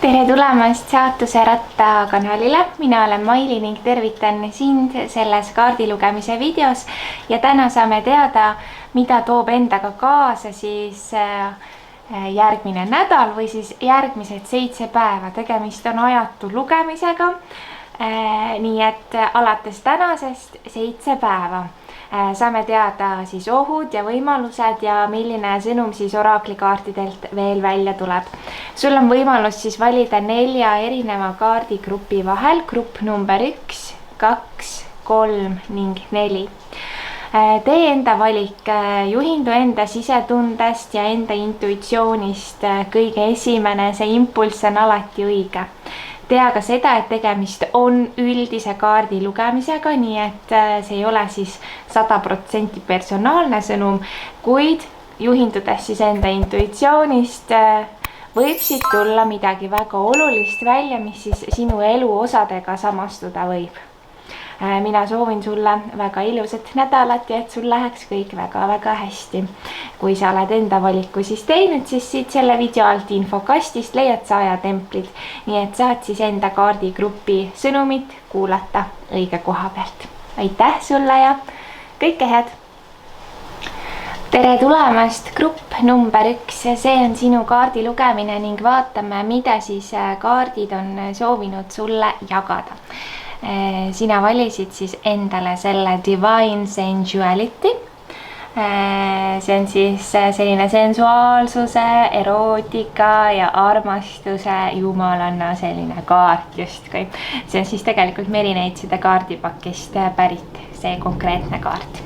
Tere tulemast saatuse Ratta kanalile, mina olen Maili ning tervitan sind selles kaardilugemise videos ja täna saame teada, mida toob endaga kaasa siis järgmine nädal või siis järgmised 7 päeva. Tegemist on ajatu lugemisega, nii et alates tänasest 7 päeva. Saame teada siis ohud ja võimalused ja milline sõnum siis oraklikaartidelt veel välja tuleb. Sul on võimalus siis valida 4 erineva kaardigrupi vahel, grupp number 1, 2, 3 ning 4. Tee enda valik, juhindu enda sisetundest ja enda intuitsioonist. Kõige esimene, see impulss on alati õige. Tea ka seda, et tegemist on üldise kaardi lugemisega, nii et see ei ole siis 100% personaalne sõnum, kuid juhindudes siis enda intuitsioonist võib siit tulla midagi väga olulist välja, mis siis sinu elu osadega samastuda võib. Mina soovin sulle väga ilusat nädalat ja et sul läheks kõik väga-väga hästi. Kui sa oled enda valiku siis teinud, siis siit selle video alt infokastist leiad sa ajatemplid, nii et saad siis enda kaardigrupi sõnumit kuulata õige koha pealt. Aitäh sulle ja kõike head! Tere tulemast, grupp number 1, see on sinu kaardi lugemine ning vaatame, mida siis kaardid on soovinud sulle jagada. Sina valisid siis endale selle Divine Sensuality. See on siis selline sensuaalsuse, erootika ja armastuse jumalanna selline kaart justkui. See on siis tegelikult Merineitside kaardipakist pärit see konkreetne kaart.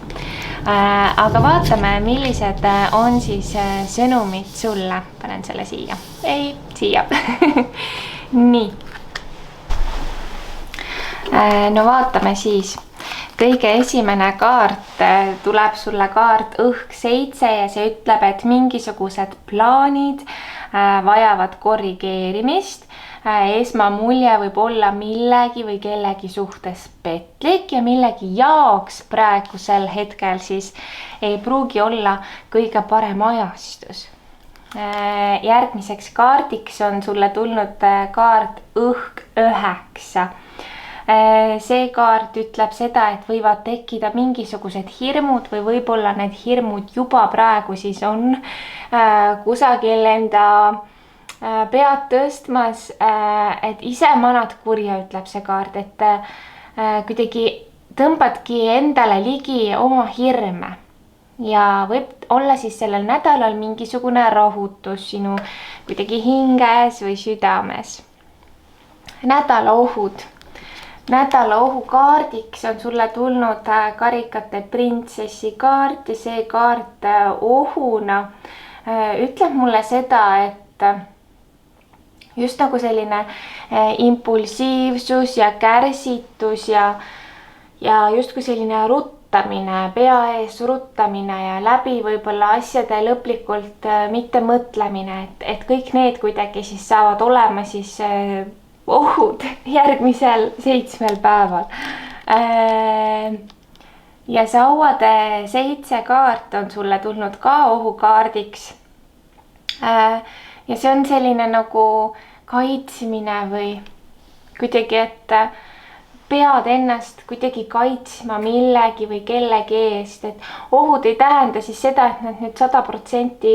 Aga vaatame, millised on siis sõnumid sulle. Panen selle siia. Ei, siia. Nii. No vaatame siis. Kõige esimene kaart tuleb sulle kaart õhk 7 ja see ütleb, et mingisugused plaanid vajavad korrigeerimist. Esmamulje võib olla millegi või kellegi suhtes petlik ja millegi jaoks praegusel hetkel siis ei pruugi olla kõige parem ajastus. Järgmiseks kaardiks on sulle tulnud kaart õhk 9. See kaart ütleb seda, et võivad tekkida mingisugused hirmud või võib-olla need hirmud juba praegu siis on kusagil enda pead tõstmas, et ise manad kurja, ütleb see kaart, et kuidagi tõmbadki endale ligi oma hirme ja võib olla siis sellel nädalal mingisugune rahutus sinu kuidagi hinges või südames. Nädala ohud. Nädala ohu kaardiks on sulle tulnud karikate printsessi kaart ja see kaart ohuna ütleb mulle seda, et just nagu selline impulsiivsus ja kärsitus ja justkui selline ruttamine, pea ees ruttamine ja läbi võib-olla asjade lõplikult mitte mõtlemine, et kõik need kuidagi siis saavad olema siis ohud järgmisel 7 päeval. Ja sauade 7 kaart on sulle tulnud ka ohukaardiks. Ja see on selline nagu kaitsmine või kuidagi, et pead ennast kuidagi kaitsma millegi või kellegi eest, et ohud ei tähenda siis seda, et nad nüüd 100%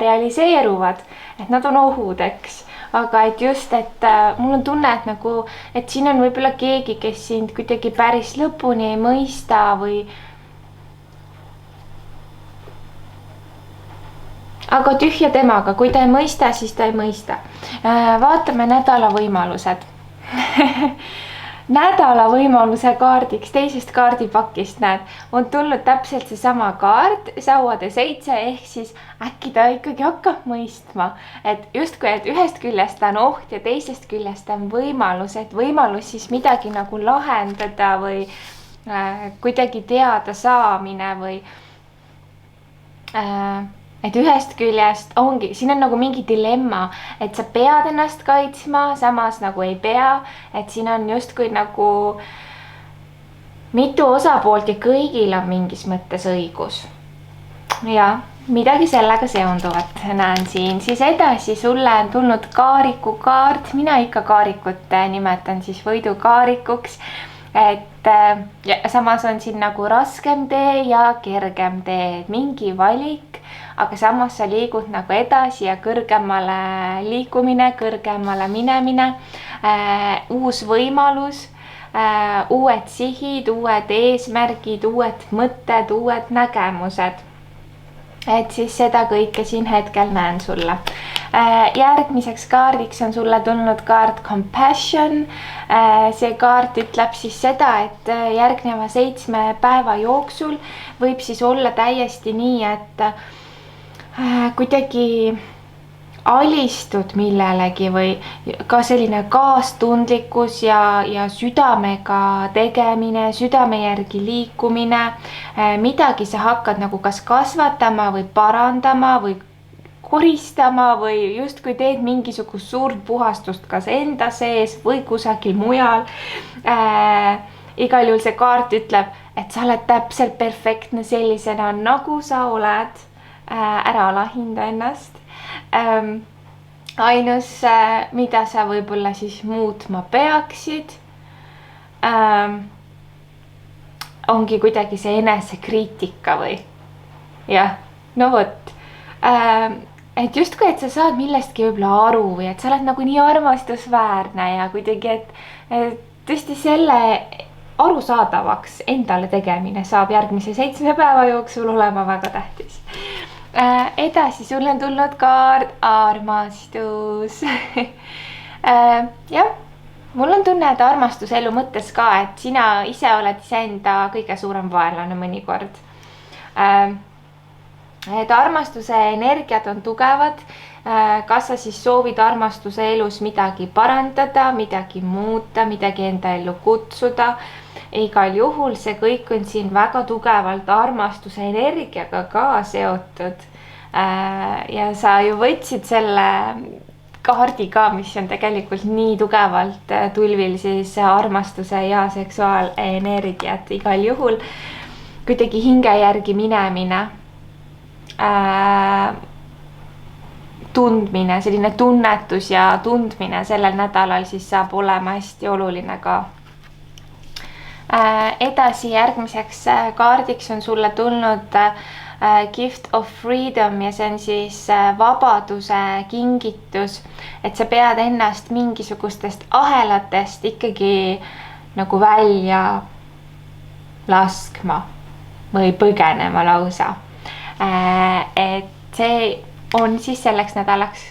realiseeruvad, et nad on ohud, eks. Aga et just, et mul on tunne, et nagu, et siin on võib-olla keegi, kes sind kuidagi päris lõpuni ei mõista või aga tühja temaga, kui ta ei mõista, siis ta ei mõista. Vaatame nädala võimalused. Nädala võimaluse kaardiks teisest kaardipakist näed, on tulnud täpselt see sama kaart, sauade 7, ehk siis äkki ta ikkagi hakkab mõistma, et justkui, et ühest küljest on oht ja teisest küljest on võimalus, et võimalus siis midagi nagu lahendada või kuidagi teada saamine või et ühest küljest ongi, siin on nagu mingi dilemma, et sa pead ennast kaitsma, samas nagu ei pea, et siin on justkui nagu mitu osapoolt ja kõigil on mingis mõttes õigus. Ja midagi sellega seonduvat näen siin. Siis edasi sulle on tulnud kaarikukaart. Mina ikka kaarikut nimetan siis võidukaarikuks. Et samas on siin nagu raskem tee ja kergem tee. Mingi valik, aga samas sa liigud nagu edasi ja kõrgemale liikumine, kõrgemale minemine. Uus võimalus, uued sihid, uued eesmärgid, uued mõtted, uued nägemused. Et siis seda kõike siin hetkel näen sulle. Järgmiseks kaardiks on sulle tulnud kaart Compassion. See kaart ütleb siis seda, et järgneva 7 päeva jooksul võib siis olla täiesti nii, et kuidagi alistud millelegi või ka selline kaastundlikkus ja südamega tegemine, südame järgi liikumine. Midagi sa hakkad nagu kas kasvatama või parandama või koristama või justkui teed mingisugust suurt puhastust kas enda sees või kusagil mujal. Igal juhul see kaart ütleb, et sa oled täpselt perfektne sellisena, nagu sa oled. Ära alahinda ennast. Ainus, mida sa võib-olla siis muutma peaksid, ongi kuidagi see enesekriitika või jah, no vot. Et justkui, et sa saad millestki võib-olla aru või et sa oled nagu nii armastusväärne ja kuidagi, et tõesti selle arusaadavaks endale tegemine saab järgmise 7 päeva jooksul olema väga tähtis. Edasi sulle on tulnud kaart armastus. Jah, mul on tunne, et armastus elu mõttes ka, et sina ise oled iseenda kõige suurem vaenlane mõnikord. Et armastuse energiad on tugevad. Kas sa siis soovid armastuse elus midagi parandada, midagi muuta, midagi enda ellu kutsuda. Igal juhul see kõik on siin väga tugevalt armastuse energiaga ka seotud. Ja sa ju võtsid selle kaardi ka, mis on tegelikult nii tugevalt tulvil siis armastuse ja seksuaalenergiat. Igal juhul kuidagi hinge järgi minemine, tundmine, selline tunnetus ja tundmine sellel nädalal siis saab olema hästi oluline ka. Edasi järgmiseks kaardiks on sulle tulnud Gift of Freedom ja see on siis vabaduse kingitus, et sa pead ennast mingisugustest ahelatest ikkagi nagu välja laskma või põgenema lausa. Et see on siis selleks nädalaks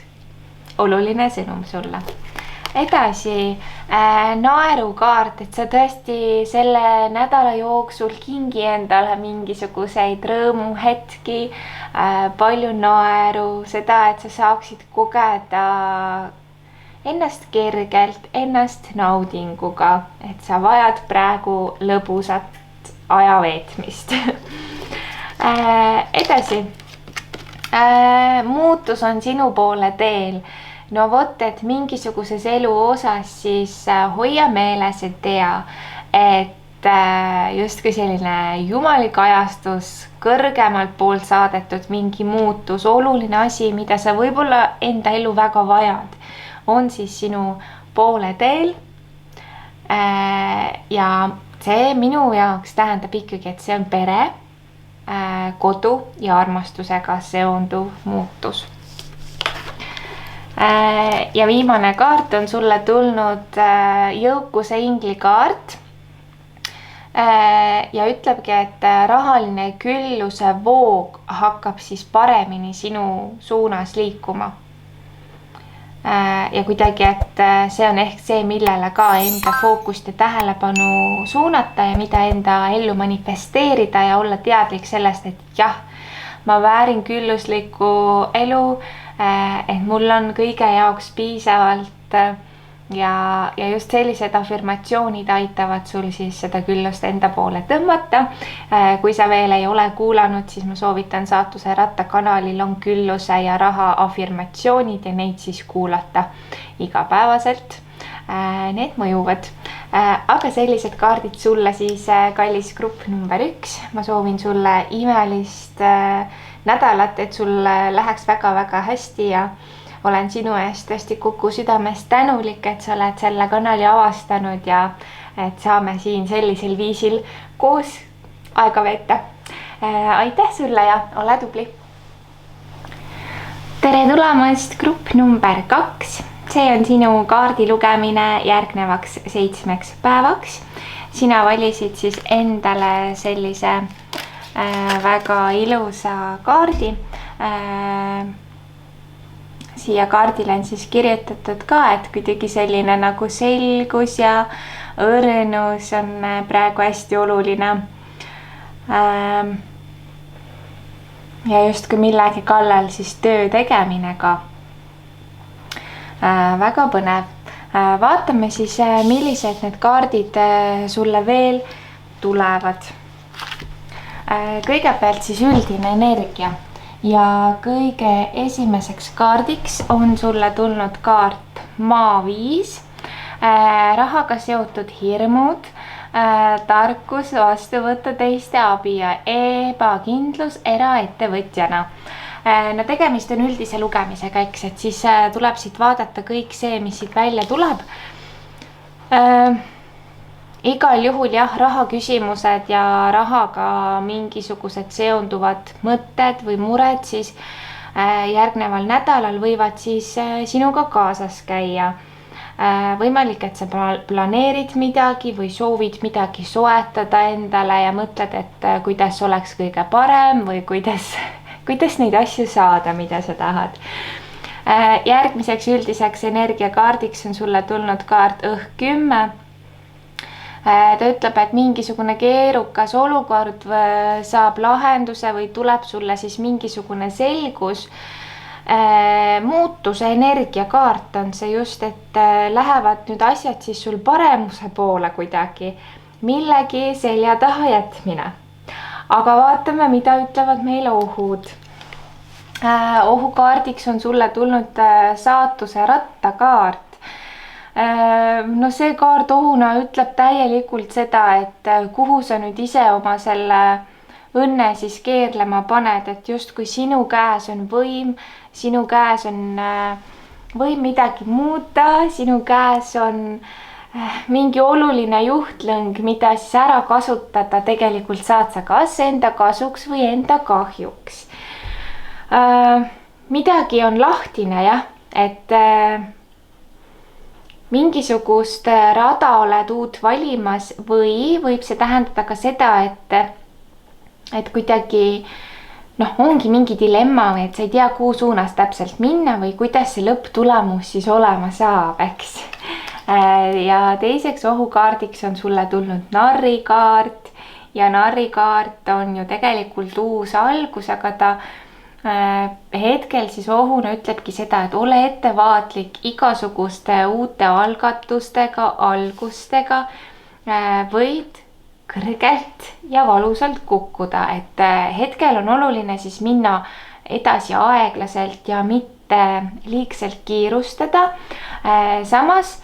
oluline sõnum sulle. Edasi naerukaart, et sa tõesti selle nädala jooksul kingi endale mingisuguseid rõõmuhetki, palju naeru, seda, et sa saaksid kogeda ennast kergelt, ennast naudinguga, et sa vajad praegu lõbusat ajaveetmist. Edasi, muutus on sinu poole teel. No vot, et mingisuguses elu osas siis hoia meeles, et tea, et justkui selline jumalik ajastus, kõrgemalt poolt saadetud mingi muutus, oluline asi, mida sa võib-olla enda elu väga vajad, on siis sinu poole teel. Ja see minu jaoks tähendab ikkagi, et see on pere, kodu ja armastusega seonduv muutus. Ja viimane kaart on sulle tulnud jõukuse ingli kaart ja ütlebki, et rahaline külluse voog hakkab siis paremini sinu suunas liikuma. Ja kuidagi, et see on ehk see, millele ka enda fookust ja tähelepanu suunata ja mida enda ellu manifesteerida ja olla teadlik sellest, et jah, ma väärin külluslikku elu, et mul on kõige jaoks piisavalt ja just sellised afirmatsioonid aitavad sul siis seda küllust enda poole tõmmata. Kui sa veel ei ole kuulanud, siis ma soovitan Saatuse Ratta kanalil on külluse ja raha afirmatsioonid ja neid siis kuulata igapäevaselt. Need mõjuvad. aga sellised kaardid sulle siis, kallis grupp number 1. Ma soovin sulle imelist nädalat, et sul läheks väga-väga hästi ja olen sinu eest tõesti Kuku südamest tänulik, et sa oled selle kanali avastanud ja et saame siin sellisel viisil koos aega veeta. Aitäh sulle ja ole tubli! Tere tulemast grupp number 2. See on sinu kaardi lugemine järgnevaks 7 päevaks. Sina valisid siis endale sellise väga ilusa kaardi. Siia kaardile on siis kirjutatud ka, et kuidagi selline nagu selgus ja õrnus on praegu hästi oluline. Ja justkui millegi kallal siis töö tegemine ka. Väga põnev. Vaatame siis, millised need kaardid sulle veel tulevad. Kõigepealt siis üldine energia ja kõige esimeseks kaardiks on sulle tulnud kaart Maa 5, rahaga seotud hirmud, tarkus vastu võtta teiste abi ja ebakindlus eraettevõtjana. No tegemist on üldise lugemisega, eks, et siis tuleb siit vaadata kõik see, mis siit välja tuleb. Igal juhul jah, raha küsimused ja rahaga mingisugused seonduvad mõtted või mured siis järgneval nädalal võivad siis sinuga kaasas käia. Võimalik, et sa planeerid midagi või soovid midagi soetada endale ja mõtled, et kuidas oleks kõige parem või kuidas neid asju saada, mida sa tahad. Järgmiseks üldiseks energiakaardiks on sulle tulnud kaart Õhk 10. Ta ütleb, et mingisugune keerukas olukord saab lahenduse või tuleb sulle siis mingisugune selgus. Muutuse energiakaart on see just, et lähevad nüüd asjad siis sul paremuse poole kuidagi, millegi selja taha jätmine. Aga vaatame, mida ütlevad meil ohud. Ohukaardiks on sulle tulnud saatuse rattakaart. No see kaart ohuna ütleb täielikult seda, et kuhu sa nüüd ise oma selle õnne siis keerlema paned, et justkui sinu käes on võim, sinu käes on võim midagi muuta, sinu käes on mingi oluline juhtlõng, mida siis ära kasutada tegelikult saad sa kas enda kasuks või enda kahjuks. Midagi on lahtine jah, et mingisugust rada oled uut valimas või võib see tähendada ka seda, et kuidagi ongi mingi dilemma või et sa ei tea, kuhu suunas täpselt minna või kuidas see lõpptulemus siis olema saab, eks. Ja teiseks ohukaardiks on sulle tulnud narrikaart ja narrikaart on ju tegelikult uus algus, aga ta hetkel siis ohuna ütlebki seda, et ole ettevaatlik igasuguste uute algatustega, algustega, võid kõrgelt ja valusalt kukkuda, et hetkel on oluline siis minna edasi aeglaselt ja mitte liigselt kiirustada. Samas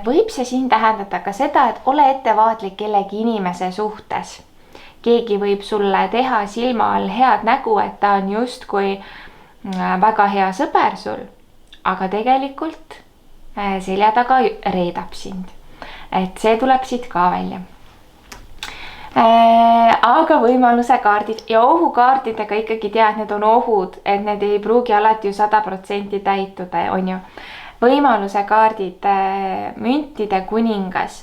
võib see siin tähendada ka seda, et ole ettevaatlik kellegi inimese suhtes. Keegi võib sulle teha silma all head nägu, et ta on justkui väga hea sõber sul, aga tegelikult selja taga reedab sind. Et see tuleb siit ka välja. Aga võimaluse kaardid ja ohukaardidega ikkagi tead, need on ohud, et need ei pruugi alati ju 100% täituda, on ju. Võimaluse kaardid, müntide kuningas.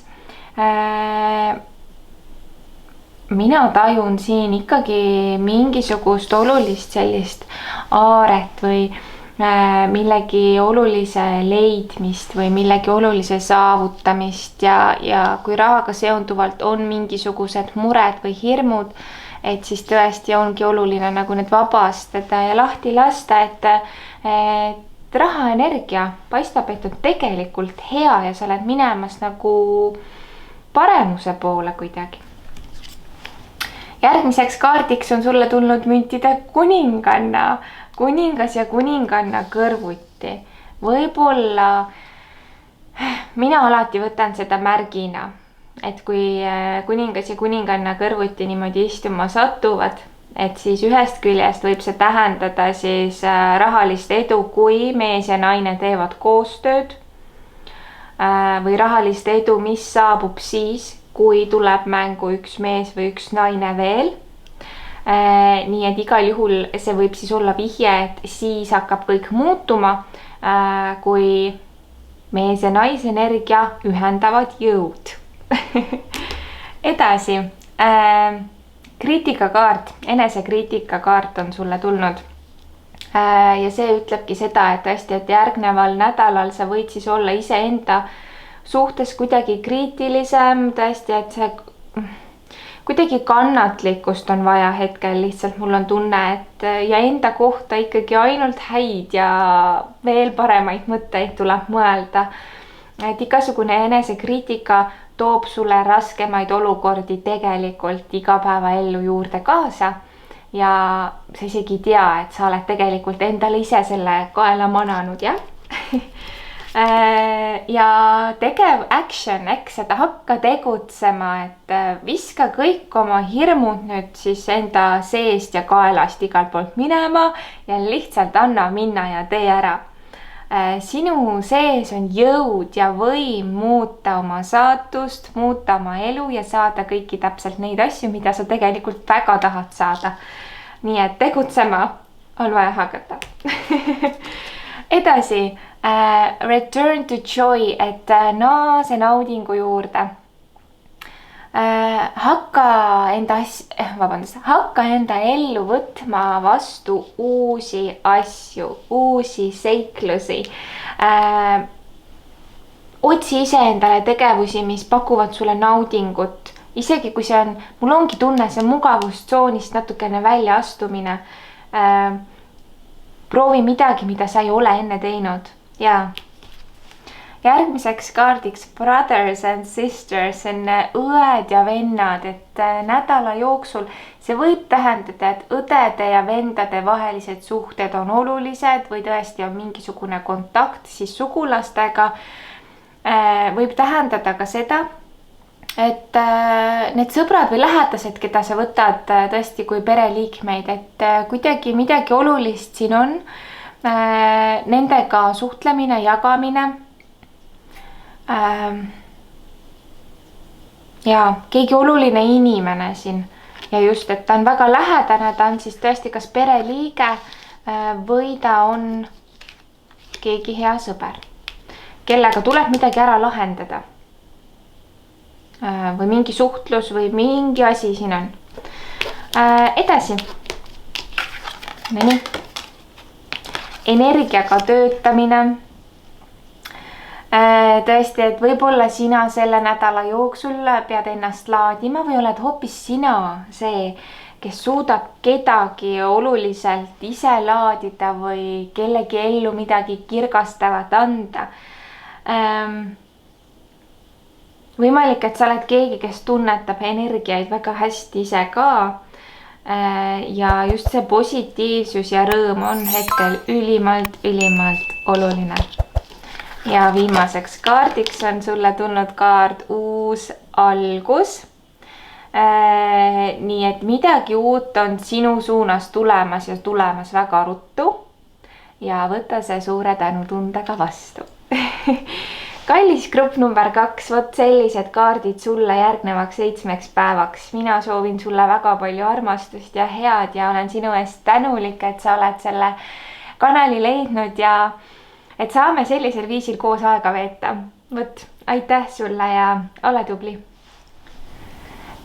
Mina tajun siin ikkagi mingisugust olulist sellist aaret või millegi olulise leidmist või millegi olulise saavutamist ja kui rahaga seonduvalt on mingisugused mured või hirmud, et siis tõesti ongi oluline nagu need vabastada ja lahti lasta, et rahaenergia paistab, et on tegelikult hea ja sa oled minemas nagu paremuse poole kuidagi. Järgmiseks kaardiks on sulle tulnud müntide kuningas ja kuninganna kõrvuti. Võib-olla mina alati võtan seda märgina, et kui kuningas ja kuninganna kõrvuti niimoodi istuma satuvad, et siis ühest küljest võib see tähendada siis rahalist edu, kui mees ja naine teevad koostööd, või rahalist edu, mis saabub siis, kui tuleb mängu üks mees või üks naine veel. Nii et igal juhul see võib siis olla vihje, et siis hakkab kõik muutuma, kui mees ja naisenergia ühendavad jõud. Edasi, kriitikakaart, enesekriitikakaart on sulle tulnud. Ja see ütlebki seda, et tõesti, et järgneval nädalal sa võid siis olla iseenda suhtes kuidagi kriitilisem, tõesti, et see kuidagi kannatlikkust on vaja hetkel, lihtsalt mul on tunne, et ja enda kohta ikkagi ainult häid ja veel paremaid mõtteid tuleb mõelda. Et igasugune enesekriitika toob sulle raskemaid olukordi tegelikult igapäevaellu juurde kaasa ja sa isegi ei tea, et sa oled tegelikult endale ise selle kaela mananud, jah? Ja tegev action, eks, et hakka tegutsema, et viska kõik oma hirmud nüüd siis enda seest ja kaelast igalt poolt minema ja lihtsalt anna minna ja tee ära. Sinu sees on jõud ja võim muuta oma saatust, muuta oma elu ja saada kõiki täpselt neid asju, mida sa tegelikult väga tahad saada. Nii et tegutsema on vaja hakata. Edasi, return to joy, et naase naudingu juurde. Hakka enda ellu võtma vastu uusi asju, uusi seiklusi. Otsi iseendale tegevusi, mis pakuvad sulle naudingut. Isegi kui see on, mul ongi tunne, see mugavustsoonist natukene välja astumine. Proovi midagi, mida sa ei ole enne teinud. Ja järgmiseks kaardiks brothers and sisters, on õed ja vennad, et nädala jooksul see võib tähendada, et õdede ja vendade vahelised suhted on olulised või tõesti on mingisugune kontakt siis sugulastega. Võib tähendada ka seda, et need sõbrad või lähedased, keda sa võtad tõesti kui pereliikmeid, et kuidagi midagi olulist siin on, nendega suhtlemine, jagamine. Ja keegi oluline inimene siin ja just, et ta on väga lähedane, ta on siis tõesti kas pereliige või ta on keegi hea sõber, kellega tuleb midagi ära lahendada. Või mingi suhtlus või mingi asi siin on. Edasi. Nii. Energiaga töötamine. Tõesti, et võib-olla sina selle nädala jooksul pead ennast laadima või oled hoopis sina see, kes suudab kedagi oluliselt ise laadida või kellegi ellu midagi kirgastavat anda. Võimalik, et sa oled keegi, kes tunnetab energiaid väga hästi ise ka. Ja just see positiivsus ja rõõm on hetkel ülimalt oluline. Ja viimaseks kaardiks on sulle tulnud kaart uus algus. Nii et midagi uut on sinu suunas tulemas ja tulemas väga ruttu. Ja võta see suure tänutundega vastu. Kallis grupp number 2, võt sellised kaardid sulle järgnevaks 7 päevaks. Mina soovin sulle väga palju armastust ja head ja olen sinu eest tänulik, et sa oled selle kanali leidnud ja et saame sellisel viisil koos aega veeta. Võt, aitäh sulle ja ole tubli.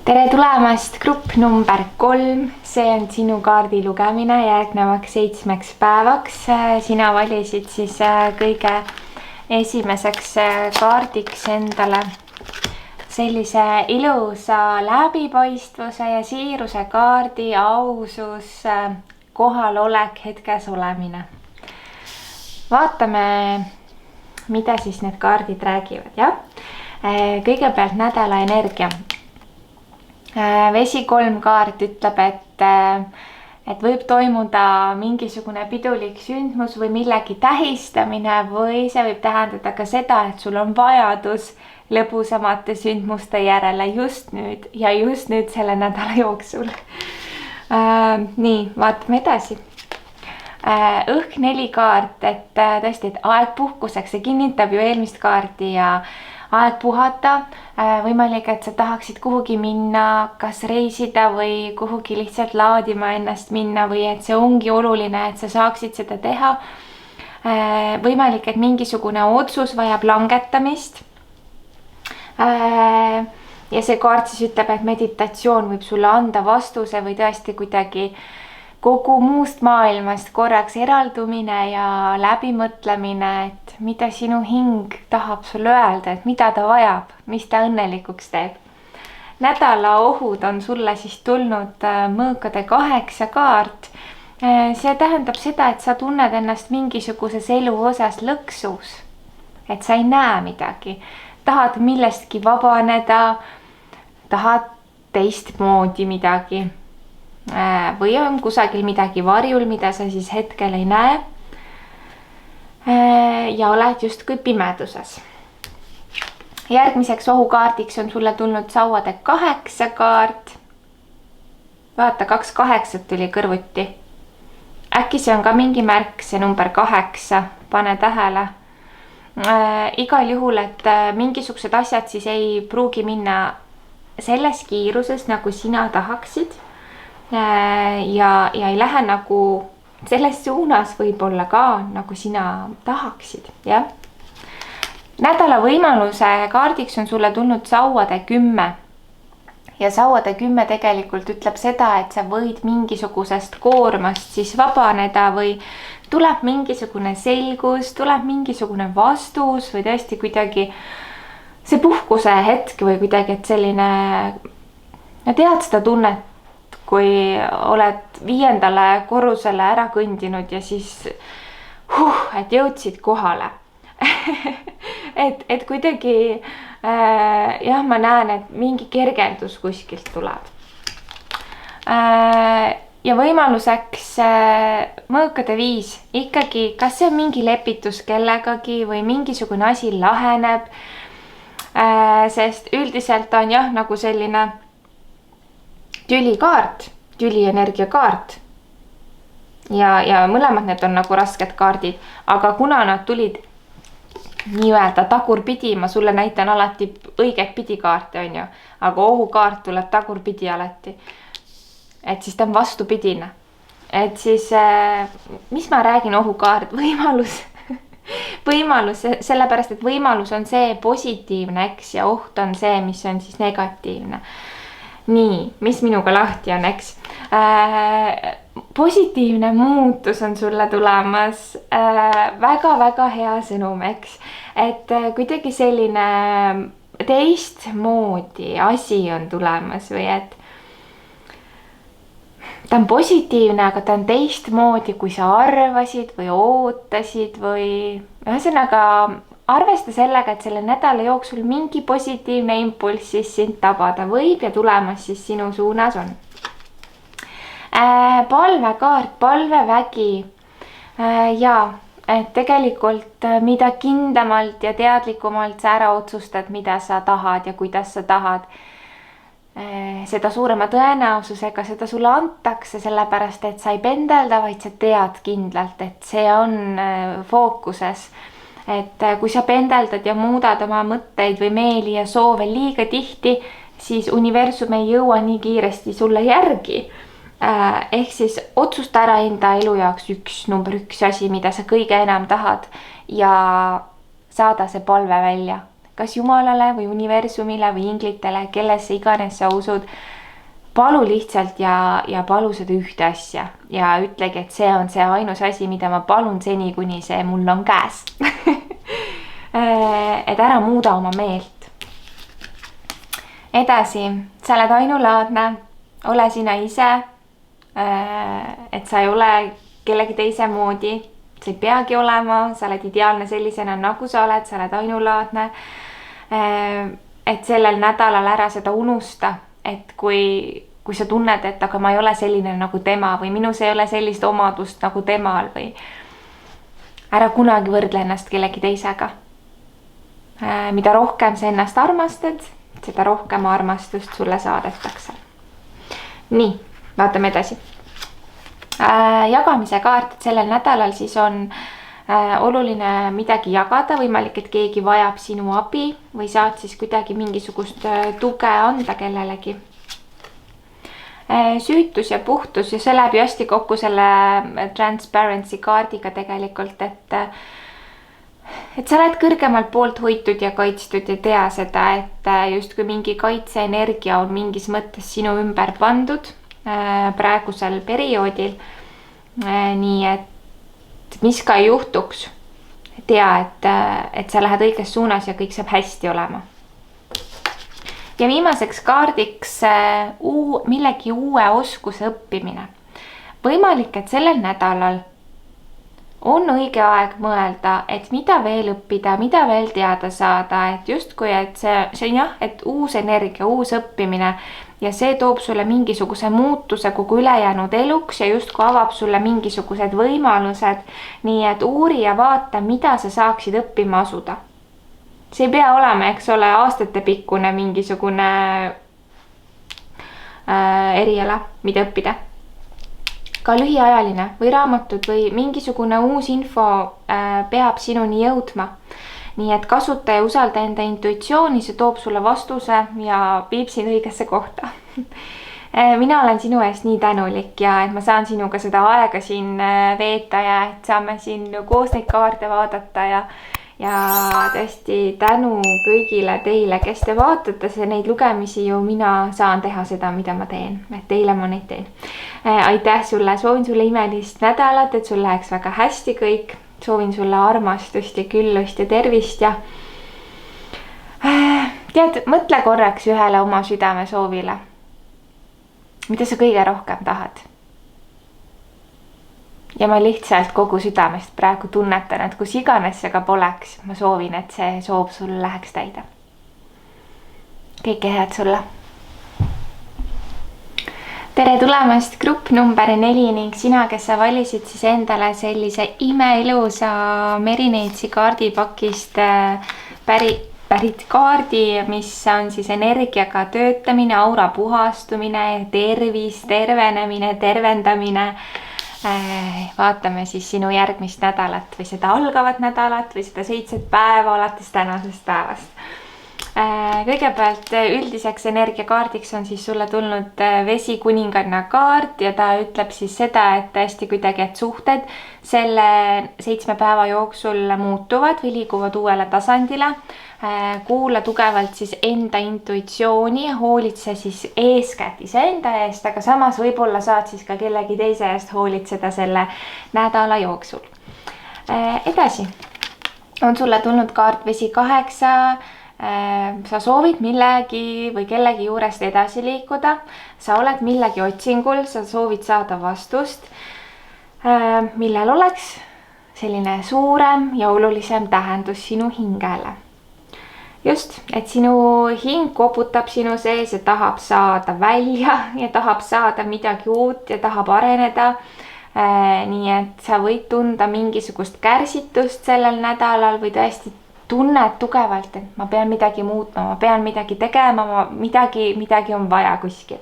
Tere tulemast grupp number 3. See on sinu kaardi lugemine järgnevaks 7 päevaks. Sina valisid siis kõige esimeseks kaardiks endale sellise ilusa läbipaistvuse ja siiruse kaardi, ausus, kohalolek, hetkes olemine. Vaatame, mida siis need kaardid räägivad, jah? Kõigepealt nädala energia. Vesi 3 kaart ütleb, et et võib toimuda mingisugune pidulik sündmus või millegi tähistamine või see võib tähendada ka seda, et sul on vajadus lõbusamate sündmuste järele just nüüd ja just nüüd selle nädala jooksul. Nii, vaatame edasi. Õhk 4 kaart, et tõesti, et aeg puhkuseks, see kinnitab ju eelmist kaarti ja aeg puhata. Võimalik, et sa tahaksid kuhugi minna, kas reisida või kuhugi lihtsalt laadima ennast minna või et see ongi oluline, et sa saaksid seda teha. Võimalik, et mingisugune otsus vajab langetamist. Ja see kaart siis ütleb, et meditatsioon võib sulle anda vastuse või tõesti kuidagi kogu muust maailmast korraks eraldumine ja läbimõtlemine, et mida sinu hing tahab sulle öelda, et mida ta vajab, mis ta õnnelikuks teeb. Nädala ohud on sulle siis tulnud mõõkade 8 kaart. See tähendab seda, et sa tunned ennast mingisuguses elu osas lõksus, et sa ei näe midagi. Tahad millestki vabaneda, tahad teistmoodi midagi. Või on kusagil midagi varjul, mida sa siis hetkel ei näe. Ja oled justkui pimeduses. Järgmiseks ohukaardiks on sulle tulnud sauade 8 kaart. Vaata, 2 8 tuli kõrvuti. Äkki see on ka mingi märk, see number 8, pane tähele. Igal juhul, et mingisugused asjad siis ei pruugi minna selles kiiruses, nagu sina tahaksid. Ja ei lähe nagu selles suunas võib-olla ka, nagu sina tahaksid, jah. Nädala võimaluse kaardiks on sulle tulnud sauade 10. Ja sauade 10 tegelikult ütleb seda, et sa võid mingisugusest koormast siis vabaneda või tuleb mingisugune selgus, tuleb mingisugune vastus või tõesti kuidagi see puhkuse hetk või kuidagi, et selline, ja tead seda tunnet, kui oled 5. korrusele ära kõndinud ja siis et jõudsid kohale. et kuidagi jah, ma näen, et mingi kergendus kuskilt tuleb. Ja võimaluseks mõõkade 5 ikkagi, kas see on mingi lepitus kellegagi või mingisugune asi laheneb, sest üldiselt on jah, nagu selline tülikaart, tülienergia kaart. Ja mõlemad need on nagu rasked kaardid, aga kuna nad tulid nii-öelda tagurpidi, ma sulle näitan alati õiget pidi kaarte, on ju, aga ohukaart tuleb tagurpidi alati. Et siis ta on vastupidine. Et siis, mis ma räägin ohukaart, võimalus, võimalus, sellepärast, et võimalus on see positiivne, eks, ja oht on see, mis on siis negatiivne. Nii, mis minuga lahti on, eks. Positiivne muutus on sulle tulemas. Väga-väga hea sõnum, eks. Et kuidagi selline teistmoodi asi on tulemas või et ta on positiivne, aga ta on teistmoodi, kui sa arvasid või ootasid või ühesõnaga arvesta sellega, et selle nädala jooksul mingi positiivne impulss siis sind tabada võib ja tulemas siis sinu suunas on. Palvekaart, palvevägi. Ja, et tegelikult mida kindlamalt ja teadlikumalt sa ära otsustad, mida sa tahad ja kuidas sa tahad, seda suurema tõenäosusega seda sulle antakse, sellepärast et sa ei pendelda, vaid sa tead kindlalt, et see on fookuses. Et kui sa pendeldad ja muudad oma mõtteid või meeli ja soove liiga tihti, siis universum ei jõua nii kiiresti sulle järgi. Ehk siis otsusta ära enda elu jaoks number 1 asi, mida sa kõige enam tahad ja saada see palve välja. Kas Jumalale või universumile või inglitele, kellesse iganes sa usud, palu lihtsalt ja palu seda ühte asja ja ütlegi, et see on see ainus asi, mida ma palun seni, kuni see mul on käes. Et ära muuda oma meelt. Edasi, sa oled ainulaadne, ole sina ise, et sa ei ole kellegi teise moodi, sa ei peagi olema, sa oled ideaalne sellisena, nagu sa oled ainulaadne. Et sellel nädalal ära seda unusta, et kui kui sa tunned, et aga ma ei ole selline nagu tema või minus ei ole sellist omadust nagu temal või ära kunagi võrdle ennast kellegi teisega. Mida rohkem sa ennast armastad, seda rohkem armastust sulle saadetakse. Nii, vaatame edasi. Jagamise kaart, et sellel nädalal siis on oluline midagi jagada, võimalik, et keegi vajab sinu abi või saad siis kuidagi mingisugust tuge anda kellelegi. Süütus ja puhtus ja see läheb ju hästi kokku selle transparency kaardiga tegelikult, et sa oled kõrgemalt poolt hoitud ja kaitstud ja tea seda, et justkui mingi kaitseenergia on mingis mõttes sinu ümber pandud praegusel perioodil. Nii et mis ka ei juhtuks, tea, et sa lähed õiges suunas ja kõik saab hästi olema. Ja viimaseks kaardiks millegi uue oskuse õppimine. Võimalik, et sellel nädalal on õige aeg mõelda, et mida veel õppida, mida veel teada saada, et justkui, et see on jah, et uus energia, uus õppimine ja see toob sulle mingisuguse muutuse kogu ülejäänud eluks ja justkui avab sulle mingisugused võimalused. Nii et uuri ja vaata, mida sa saaksid õppima asuda. See ei pea olema, eks ole, aastate pikkune mingisugune eriala, mida õppida. Ka lühiajaline või raamatud või mingisugune uus info peab sinuni jõudma. Nii et kasuta ja usalda enda intuitsiooni, see toob sulle vastuse ja viib sind õigesse kohta. Mina olen sinu eest nii tänulik ja et ma saan sinuga seda aega siin veeta ja et saame siin koos neid kaarte vaadata ja tõesti tänu kõigile teile, kes te vaatate neid lugemisi ju mina saan teha seda, mida ma teen, et teile ma neid teen. Aitäh sulle, soovin sulle imelist nädalat, et sul läheks väga hästi kõik, soovin sulle armastust ja küllust ja tervist ja tead, mõtle korraks ühele oma südame soovile, mida sa kõige rohkem tahad. Ja ma lihtsalt kogu südamest praegu tunnetan, et kus iganes see ka poleks, ma soovin, et see soov sul läheks täide. Kõike head sulle. Tere tulemast grupp number 4 ning sina, kes sa valisid siis endale sellise imeilusa Merineitsi kaardipakist pärit kaardi, mis on siis energiaga töötamine, aura puhastumine, tervis, tervenemine, tervendamine. Vaatame siis sinu järgmist nädalat või seda algavat nädalat või seda 7 päeva alates tänasest päevast. Kõigepealt üldiseks energiakaardiks on siis sulle tulnud vesikuninganna kaart ja ta ütleb siis seda, et tõesti kuidagi, et suhted selle 7 päeva jooksul muutuvad või liiguvad uuele tasandile. Kuula tugevalt siis enda intuitsiooni, hoolitse siis eeskätt iseenda eest, aga samas võib-olla saad siis ka kellegi teise eest hoolitseda selle nädala jooksul. Edasi on sulle tulnud kaart vesi 8. Sa soovid millegi või kellegi juurest edasi liikuda, sa oled millegi otsingul, sa soovid saada vastust, millel oleks selline suurem ja olulisem tähendus sinu hingele. Just, et sinu hing koputab sinu sees ja tahab saada välja ja tahab saada midagi uut ja tahab areneda. Nii et sa võid tunda mingisugust kärsitust sellel nädalal või tõesti tunned tugevalt, et ma pean midagi muutma, ma pean midagi tegema, midagi on vaja kuskil.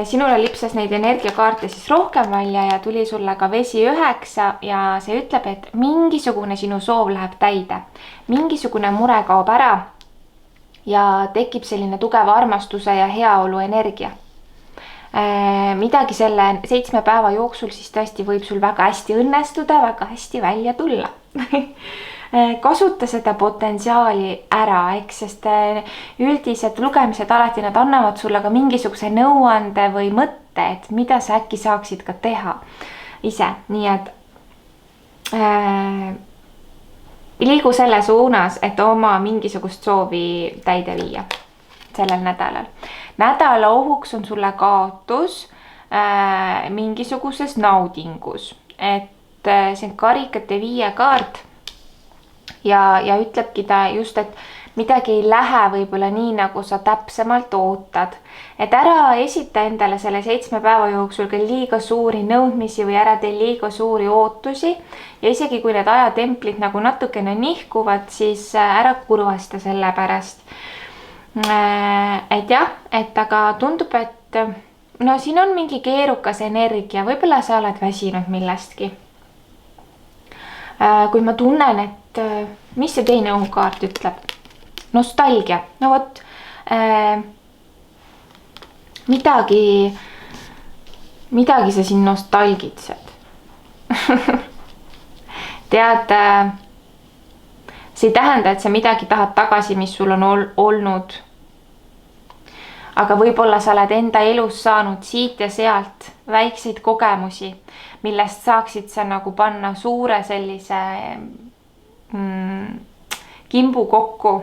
Sinule lipsas neid energiakaarte siis rohkem välja ja tuli sulle ka vesi 9 ja see ütleb, et mingisugune sinu soov läheb täide. Mingisugune mure kaob ära ja tekib selline tugev armastuse ja heaolu energia. Midagi selle 7 päeva jooksul siis tõesti võib sul väga hästi õnnestuda, väga hästi välja tulla. Kasuta seda potentsiaali ära, sest üldised lugemised alati nad annavad sulle ka mingisuguse nõuande või mõtte, et mida sa äkki saaksid ka teha ise. Nii et liigu selle suunas, et oma mingisugust soovi täide viia sellel nädalal. Nädala ohuks on sulle kaotus mingisuguses naudingus, et see on karikate 5 kaart. Ja ütlebki ta just, et midagi ei lähe võib-olla nii, nagu sa täpsemalt ootad. Et ära esita endale selle 7 päeva jooksul ka liiga suuri nõudmisi või ära tee liiga suuri ootusi. Ja isegi kui need ajatemplid nagu natukene nihkuvad, siis ära kurvasta selle pärast. Et jah, et aga tundub, et no siin on mingi keerukas energia, võib-olla sa oled väsinud millestki. Kui ma tunnen, et mis see teine õhukaart ütleb? Nostalgia, no vot, midagi sa siin nostalgitsed. Tead, see ei tähenda, et sa midagi tahad tagasi, mis sul on olnud. Aga võib-olla sa oled enda elus saanud siit ja sealt väikseid kogemusi, millest saaksid sa nagu panna suure sellise kimbu kokku.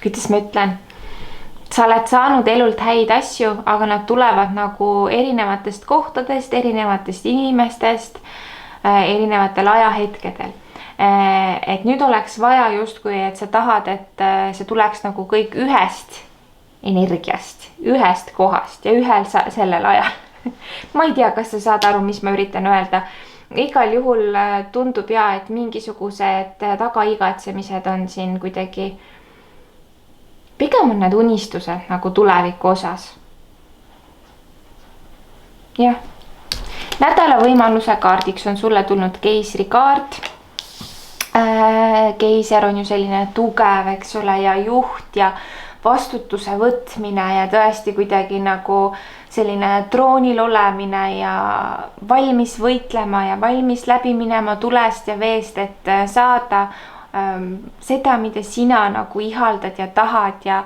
Kuidas ma ütlen? Sa oled saanud elult häid asju, aga nad tulevad nagu erinevatest kohtadest, erinevatest inimestest, erinevatel ajahetkedel. Et nüüd oleks vaja justkui, et sa tahad, et see tuleks nagu kõik ühest energiast, ühest kohast ja ühel sellel ajal. Ma ei tea, kas sa saad aru, mis ma üritan öelda. Igal juhul tundub et mingisugused tagaigatsemised on siin kuidagi, pigem on need unistused nagu tuleviku osas. Jah. Nädala võimaluse kaardiks on sulle tulnud keisri kaart. Keiser on ju selline tugev, eks ole, ja juht ja vastutuse võtmine ja tõesti kuidagi nagu selline troonil olemine ja valmis võitlema ja valmis läbi minema tulest ja veest, et saada seda, mida sina nagu ihaldad ja tahad ja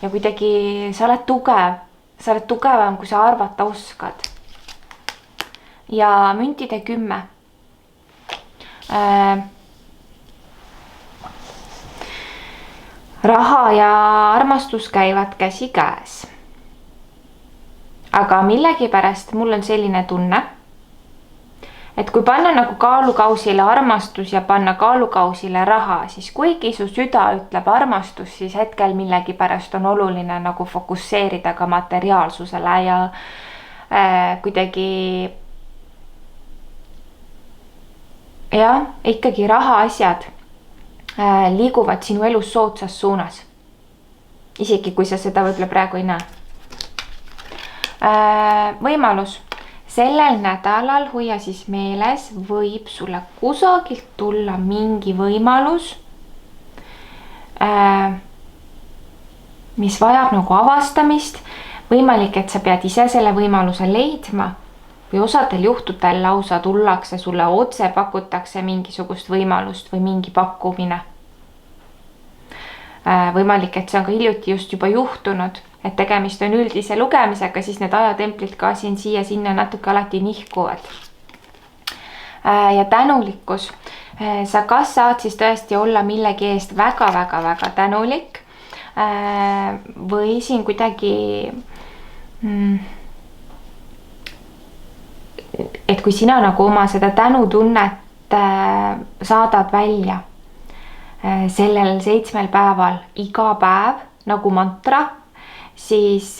kuidagi sa oled tugev. Sa oled tugevam, kui sa arvata oskad. Ja müntide 10. Raha ja armastus käivad käsi käes. Aga millegipärast mul on selline tunne, et kui panna nagu kaalukausile armastus ja panna kaalukausile raha, siis kuigi su süda ütleb armastus, siis hetkel millegipärast on oluline nagu fokusseerida ka materiaalsusele ja kuidagi ikkagi raha asjad liiguvad sinu elus soodsas suunas. Isegi kui sa seda võib-olla praegu ei näe. Võimalus. Sellel nädalal hoia siis meeles, võib sulle kusagilt tulla mingi võimalus, mis vajab nagu avastamist. Võimalik, et sa pead ise selle võimaluse leidma või osadel juhtudel lausa tullakse sulle otse, pakutakse mingisugust võimalust või mingi pakkumine. Võimalik, et see on ka hiljuti just juba juhtunud, et tegemist on üldise lugemisega, siis need ajatemplid ka siin siia-sinna natuke alati nihkuvad. Ja tänulikkus. Sa kas saad siis tõesti olla millegi eest väga-väga-väga tänulik või siin kuidagi et kui sina nagu oma seda tänutunnet saadad välja sellel 7 päeval iga päev nagu mantra, siis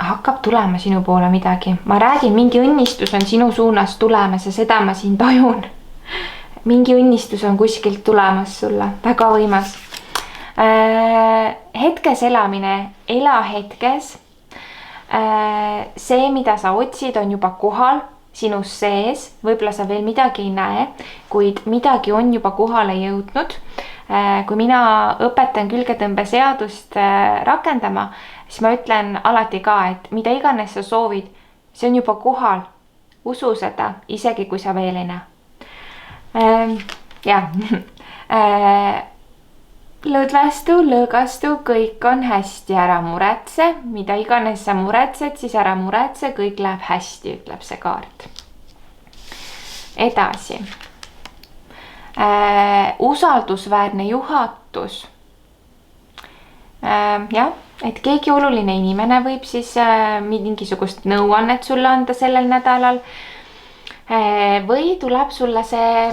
hakkab tulema sinu poole midagi. Ma räägin, mingi õnnistus on sinu suunas tulemas ja seda ma siin tajun. Mingi õnnistus on kuskilt tulemas sulle. Väga võimas. Hetkes elamine, ela hetkes. See, mida sa otsid, on juba kohal sinus sees. Võib-olla sa veel midagi ei näe, kuid midagi on juba kohale jõudnud. Kui mina õpetan külgetõmbeseadust rakendama, siis ma ütlen alati ka, et mida iganes sa soovid, see on juba kohal. Usu seda, isegi kui sa veel ei näe. Lõdvestu, lõõgastu, kõik on hästi, ära muretse. Mida iganes sa muretsed, siis ära muretse, kõik läheb hästi, ütleb see kaart. Edasi. Usaldusväärne juhatus. Et keegi oluline inimene võib siis mingisugust nõuannet sulle anda sellel nädalal. või tuleb sulle see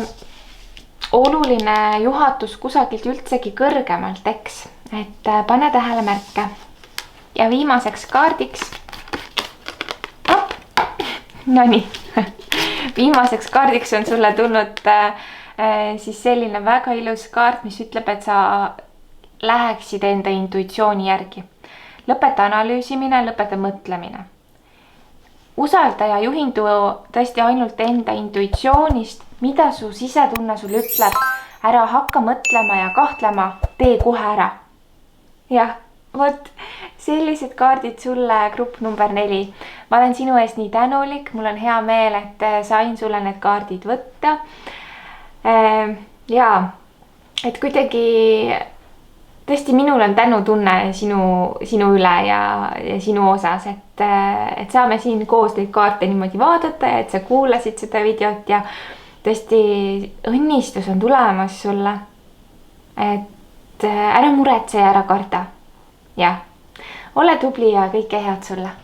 oluline juhatus kusagilt üldsegi kõrgemalt, eks, et pane tähele märke. Ja viimaseks kaardiks, nonii, viimaseks kaardiks on sulle tulnud siis selline väga ilus kaart, mis ütleb, et sa läheksid enda intuitsiooni järgi. Lõpeta analüüsimine, lõpeta mõtlemine. Usalda ja juhindu tõesti ainult enda intuitsioonist, mida su sisetunne sul ütleb. Ära hakka mõtlema ja kahtlema, tee kohe ära. Jah, vot sellised kaardid sulle grupp number 4. Ma olen sinu ees nii tänulik, mul on hea meel, et sain sulle need kaardid võtta. Ja, et kuidagi tõesti minul on tänutunne sinu üle ja sinu osas, et saame siin koos neid kaarte niimoodi vaadata ja et sa kuulasid seda videot ja tõesti õnnistus on tulemas sulle. Et ära muretse ja ära karda. Jah, ole tubli ja kõike head sulle.